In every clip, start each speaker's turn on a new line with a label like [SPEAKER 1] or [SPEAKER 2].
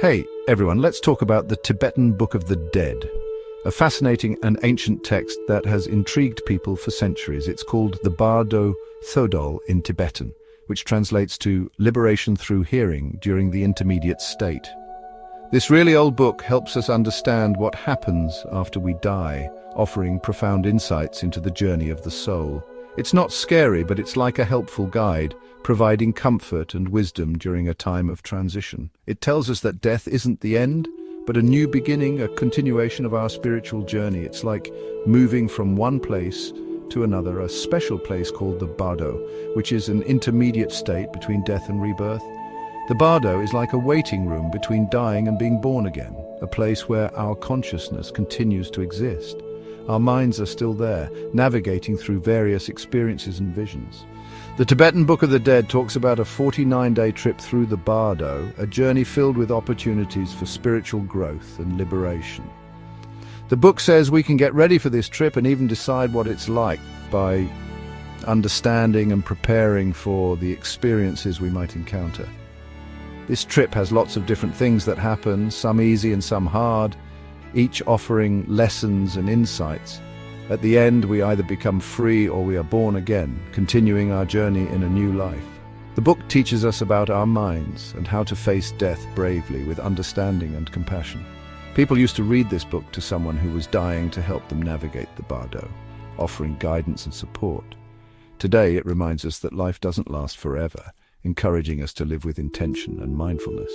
[SPEAKER 1] Hey, everyone, let's talk about the Tibetan Book of the Dead, a fascinating and ancient text that has intrigued people for centuries. It's called the Bardo in Tibetan, which translates to liberation through hearing during the intermediate state. This really old book helps us understand what happens after we die, offering profound insights into the journey of the soul. It's not scary, but it's like a helpful guide, providing comfort and wisdom during a time of transition. It tells us that death isn't the end, but a new beginning, a continuation of our spiritual journey. It's like moving from one place to another, a special place called the Bardo, which is an intermediate state between death and rebirth. The Bardo is like a waiting room between dying and being born again, a place where our consciousness continues to exist. Our minds are still there, navigating through various experiences and visions. The Tibetan Book of the Dead talks about a 49-day trip through the Bardo, a journey filled with opportunities for spiritual growth and liberation. The book says we can get ready for this trip and even decide what it's like by understanding and preparing for the experiences we might encounter. This trip has lots of different things that happen, some easy and some hard, each offering lessons and insights. At the end, we either become free or we are born again, continuing our journey in a new life. The book teaches us about our minds and how to face death bravely with understanding and compassion. People used to read this book to someone who was dying to help them navigate the Bardo, offering guidance and support. Today, it reminds us that life doesn't last forever, encouraging us to live with intention and mindfulness.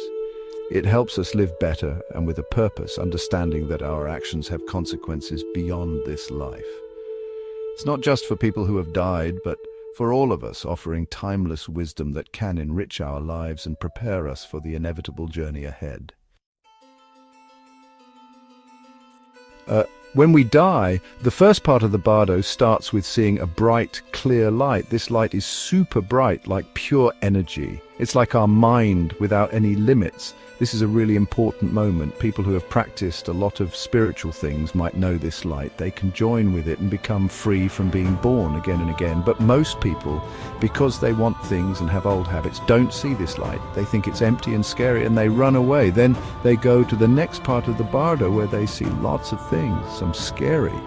[SPEAKER 1] It helps us live better and with a purpose, understanding that our actions have consequences beyond this life. It's not just for people who have died, but for all of us, offering timeless wisdom that can enrich our lives and prepare us for the inevitable journey ahead. When we die, the first part of the Bardo starts with seeing a bright, clear light. This light is super bright, like pure energy. It's like our mind without any limits. This is a really important moment. People who have practiced a lot of spiritual things might know this light. They can join with it and become free from being born again and again. But most people, because they want things and have old habits, don't see this light. They think it's empty and scary and they run away. Then they go to the next part of the Bardo where they see lots of things, some scary.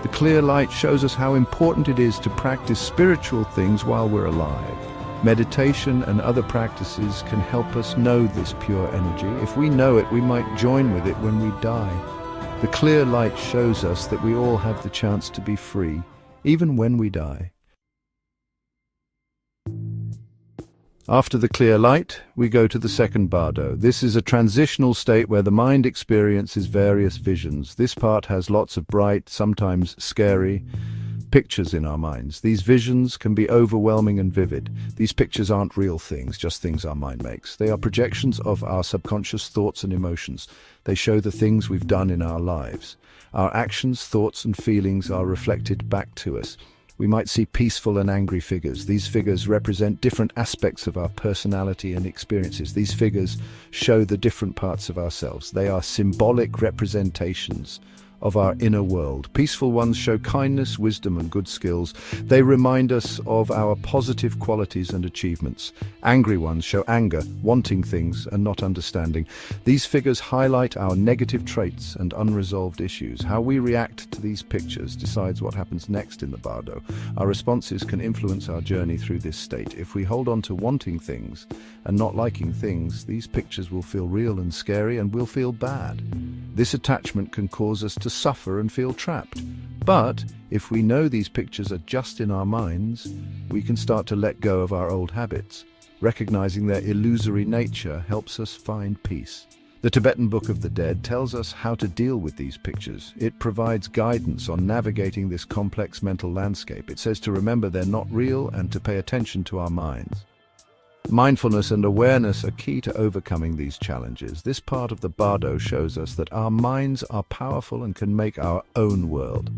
[SPEAKER 1] The clear light shows us how important it is to practice spiritual things while we're alive. Meditation and other practices can help us know this pure energy. If we know it, we might join with it when we die. The clear light shows us that we all have the chance to be free, even when we die. After the clear light, we go to the second Bardo. This is a transitional state where the mind experiences various visions. This part has lots of bright, sometimes scary, pictures in our minds. These visions can be overwhelming and vivid. These pictures aren't real things, just things our mind makes. They are projections of our subconscious thoughts and emotions. They show the things we've done in our lives. Our actions, thoughts, and feelings are reflected back to us. We might see peaceful and angry figures. These figures represent different aspects of our personality and experiences. These figures show the different parts of ourselves. They are symbolic representations of our inner world. Peaceful ones show kindness, wisdom, and good skills. They remind us of our positive qualities and achievements. Angry ones show anger, wanting things, and not understanding. These figures highlight our negative traits and unresolved issues. How we react to these pictures decides what happens next in the Bardo. Our responses can influence our journey through this state. If we hold on to wanting things and not liking things, these pictures will feel real and scary and we'll feel bad. This attachment can cause us to suffer and feel trapped. But if we know these pictures are just in our minds, we can start to let go of our old habits. Recognizing their illusory nature helps us find peace. The Tibetan Book of the Dead tells us how to deal with these pictures. It provides guidance on navigating this complex mental landscape. It says to remember they're not real and to pay attention to our minds. Mindfulness and awareness are key to overcoming these challenges. This part of the Bardo shows us that our minds are powerful and can make our own world.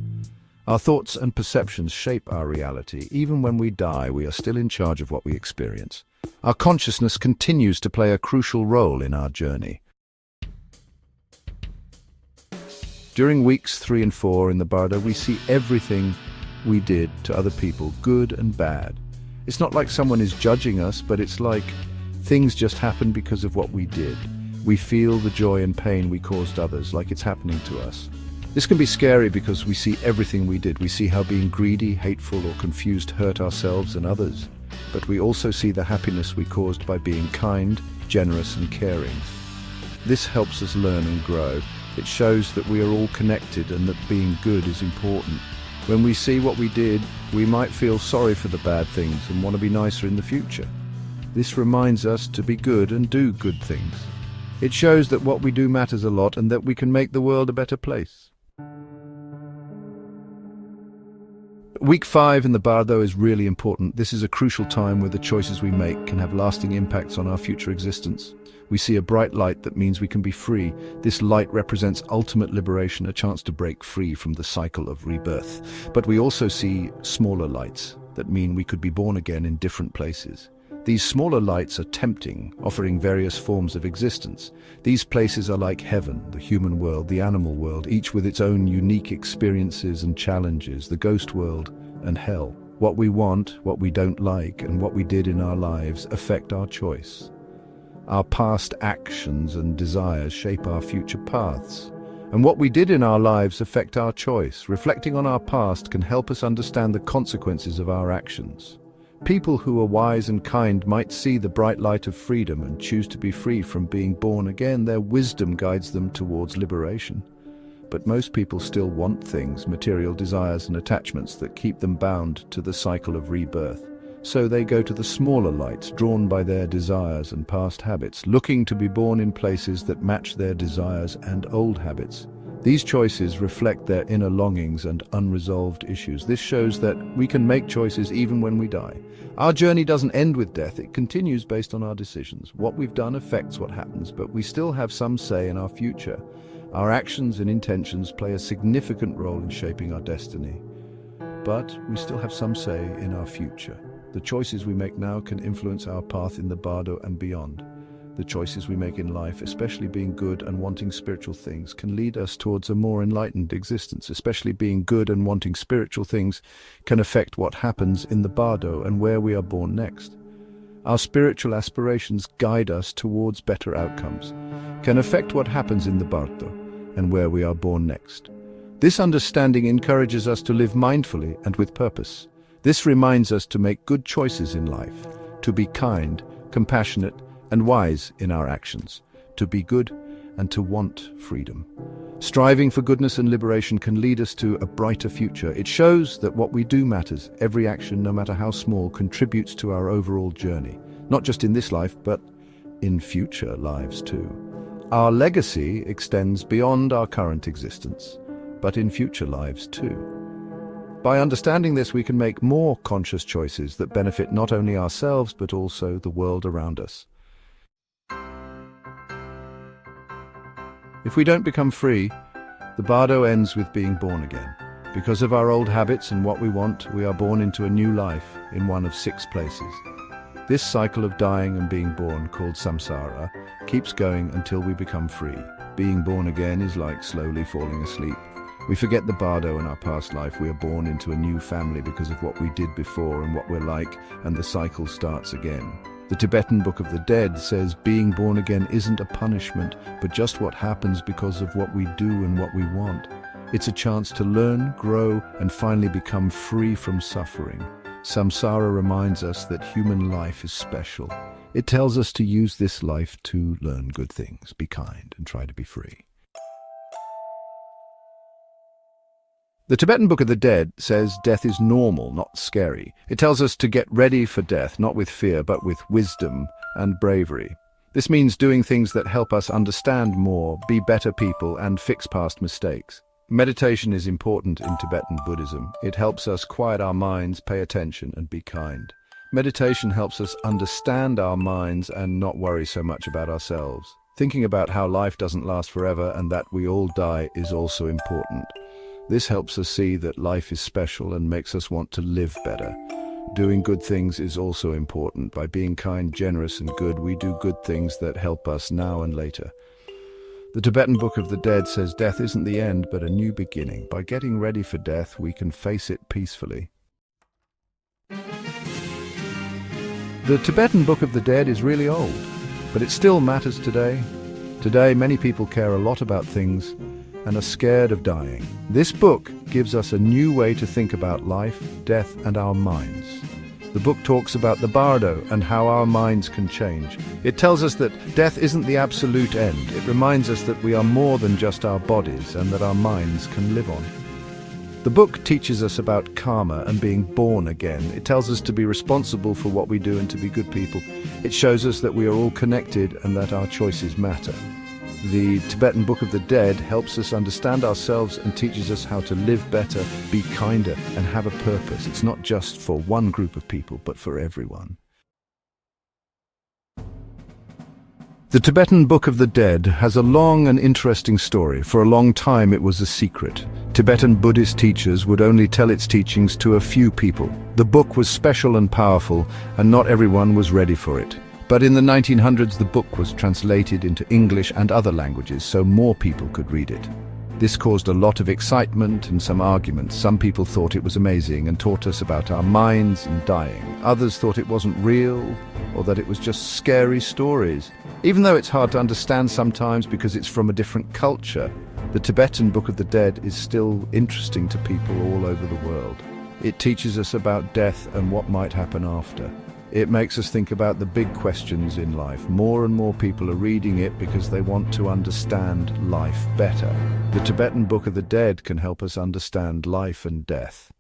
[SPEAKER 1] Our thoughts and perceptions shape our reality. Even when we die, we are still in charge of what we experience. Our consciousness continues to play a crucial role in our journey. During weeks 3 and 4 in the Bardo, we see everything we did to other people, good and bad. It's not like someone is judging us, but it's like things just happen because of what we did. We feel the joy and pain we caused others, like it's happening to us. This can be scary because we see everything we did. We see how being greedy, hateful, or confused hurt ourselves and others. But we also see the happiness we caused by being kind, generous, and caring. This helps us learn and grow. It shows that we are all connected and that being good is important. When we see what we did, we might feel sorry for the bad things and want to be nicer in the future. This reminds us to be good and do good things. It shows that what we do matters a lot and that we can make the world a better place. Week 5 in the Bardo is really important. This is a crucial time where the choices we make can have lasting impacts on our future existence. We see a bright light that means we can be free. This light represents ultimate liberation, a chance to break free from the cycle of rebirth. But we also see smaller lights that mean we could be born again in different places. These smaller lights are tempting, offering various forms of existence. These places are like heaven, the human world, the animal world, each with its own unique experiences and challenges, the ghost world and hell. What we want, what we don't like, and what we did in our lives affect our choice. Our past actions and desires shape our future paths. And what we did in our lives affect our choice. Reflecting on our past can help us understand the consequences of our actions. People who are wise and kind might see the bright light of freedom and choose to be free from being born again. Their wisdom guides them towards liberation. But most people still want things, material desires and attachments that keep them bound to the cycle of rebirth. So they go to the smaller lights, drawn by their desires and past habits, looking to be born in places that match their desires and old habits. These choices reflect their inner longings and unresolved issues. This shows that we can make choices even when we die. Our journey doesn't end with death, it continues based on our decisions. What we've done affects what happens, but we still have some say in our future. Our actions and intentions play a significant role in shaping our destiny. But we still have some say in our future. The choices we make now can influence our path in the Bardo and beyond. The choices we make in life, especially being good and wanting spiritual things, can lead us towards a more enlightened existence. Especially being good and wanting spiritual things can affect what happens in the Bardo and where we are born next. Our spiritual aspirations guide us towards better outcomes, can affect what happens in the Bardo and where we are born next. This understanding encourages us to live mindfully and with purpose. This reminds us to make good choices in life, to be kind, compassionate, and wise in our actions, to be good and to want freedom. Striving for goodness and liberation can lead us to a brighter future. It shows that what we do matters. Every action, no matter how small, contributes to our overall journey, not just in this life, but in future lives too. Our legacy extends beyond our current existence, but in future lives too. By understanding this, we can make more conscious choices that benefit not only ourselves, but also the world around us. If we don't become free, the Bardo ends with being born again. Because of our old habits and what we want, we are born into a new life in one of 6 places. This cycle of dying and being born, called Samsara, keeps going until we become free. Being born again is like slowly falling asleep. We forget the Bardo and our past life. We are born into a new family because of what we did before and what we're like, and the cycle starts again. The Tibetan Book of the Dead says being born again isn't a punishment, but just what happens because of what we do and what we want. It's a chance to learn, grow, and finally become free from suffering. Samsara reminds us that human life is special. It tells us to use this life to learn good things, be kind, and try to be free. The Tibetan Book of the Dead says death is normal, not scary. It tells us to get ready for death, not with fear, but with wisdom and bravery. This means doing things that help us understand more, be better people, and fix past mistakes. Meditation is important in Tibetan Buddhism. It helps us quiet our minds, pay attention, and be kind. Meditation helps us understand our minds and not worry so much about ourselves. Thinking about how life doesn't last forever and that we all die is also important. This helps us see that life is special and makes us want to live better. Doing good things is also important. By being kind, generous, and good, we do good things that help us now and later. The Tibetan Book of the Dead says death isn't the end, but a new beginning. By getting ready for death, we can face it peacefully. The Tibetan Book of the Dead is really old, but it still matters today. Today, many people care a lot about things and are scared of dying. This book gives us a new way to think about life, death, and our minds. The book talks about the Bardo and how our minds can change. It tells us that death isn't the absolute end. It reminds us that we are more than just our bodies and that our minds can live on. The book teaches us about karma and being born again. It tells us to be responsible for what we do and to be good people. It shows us that we are all connected and that our choices matter. The Tibetan Book of the Dead helps us understand ourselves and teaches us how to live better, be kinder, and have a purpose. It's not just for one group of people, but for everyone. The Tibetan Book of the Dead has a long and interesting story. For a long time it was a secret. Tibetan Buddhist teachers would only tell its teachings to a few people. The book was special and powerful, and not everyone was ready for it. But in the 1900s, the book was translated into English and other languages so more people could read it. This caused a lot of excitement and some arguments. Some people thought it was amazing and taught us about our minds and dying. Others thought it wasn't real or that it was just scary stories. Even though it's hard to understand sometimes because it's from a different culture, the Tibetan Book of the Dead is still interesting to people all over the world. It teaches us about death and what might happen after. It makes us think about the big questions in life. More and more people are reading it because they want to understand life better. The Tibetan Book of the Dead can help us understand life and death.